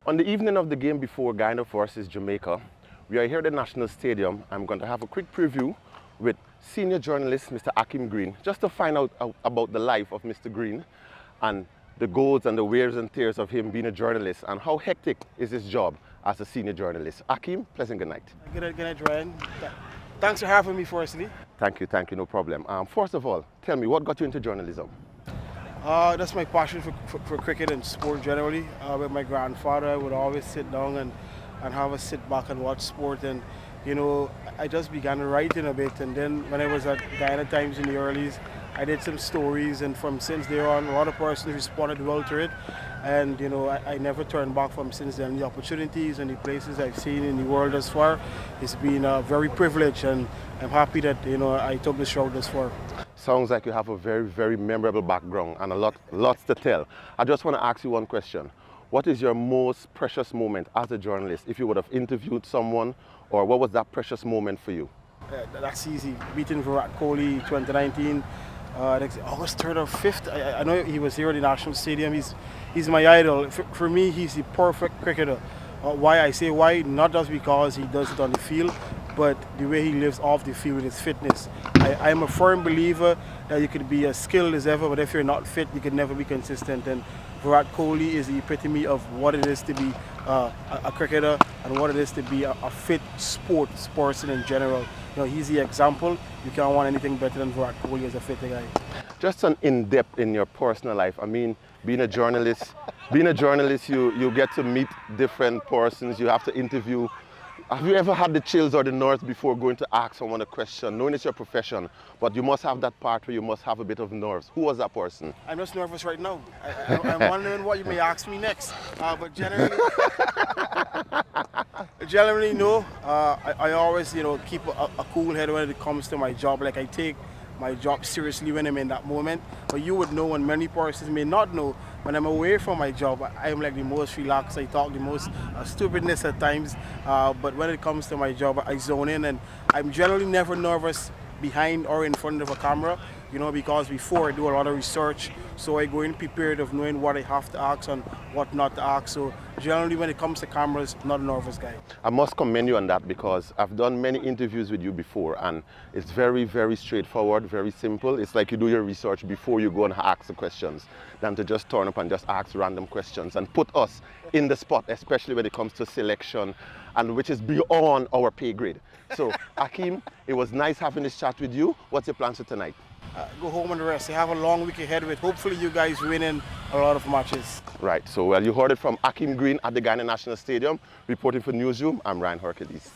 On the evening of the game before Guyana versus Jamaica, we are here at the National Stadium. I'm going to have a quick preview with senior journalist Mr. Akim Green, just to find out about the life of Mr. Green and the goals and the wears and tears of him being a journalist and how hectic is his job as a senior journalist. Akim, pleasant good night. Good night, Ryan. Thanks for having me, firstly. Thank you, no problem. First of all, tell me, what got you into journalism? That's my passion for cricket and sport generally. With my grandfather, I would always sit down and have a sit back and watch sport. And, you know, I just began writing a bit. And then when I was at Guyana Times in the earlys, I did some stories. And from since there on, a lot of persons responded well to it. And, you know, I never turned back from since then. The opportunities and the places I've seen in the world thus far, it's been very privileged. And I'm happy that, you know, I took this road thus far. Sounds like you have a very, very memorable background and lots to tell. I just want to ask you one question. What is your most precious moment as a journalist? If you would have interviewed someone, or what was that precious moment for you? That's easy. Beating Virat Kohli 2019, August 3rd or 5th. I know he was here at the National Stadium. He's my idol. For me, he's the perfect cricketer. Why I say why? Not just because he does it on the field, but the way he lives off the field with his fitness. I am a firm believer that you could be as skilled as ever, but if you're not fit, you can never be consistent. And Virat Kohli is the epitome of what it is to be a cricketer and what it is to be a fit sports person in general. You know, he's the example. You can't want anything better than Virat Kohli as a fit guy. Just an in-depth in your personal life. I mean, being a journalist, you get to meet different persons. You have to interview. Have you ever had the chills or the nerves before going to ask someone a question, knowing it's your profession, but you must have that part where you must have a bit of nerves? Who was that person? I'm just nervous right now. I'm wondering what you may ask me next. But generally no. I always, you know, keep a cool head when it comes to my job. Like, I take my job seriously when I'm in that moment. But you would know, and many persons may not know, when I'm away from my job, I'm like the most relaxed. I talk the most stupidness at times. But when it comes to my job, I zone in, and I'm generally never nervous behind or in front of a camera, you know, because before I do a lot of research, so I go in prepared of knowing what I have to ask and what not to ask. So generally when it comes to cameras, not a nervous guy. I must commend you on that, because I've done many interviews with you before, and it's very, very straightforward, very simple. It's like you do your research before you go and ask the questions, than to just turn up and just ask random questions and put us in the spot, especially when it comes to selection, and which is beyond our pay grade. So, Akim, it was nice having this chat with you. What's your plans for tonight? Go home and rest. I have a long week ahead with hopefully you guys winning a lot of matches. Right, so well, you heard it from Akim Green at the Guyana National Stadium. Reporting for Newsroom, I'm Ryan Hercules.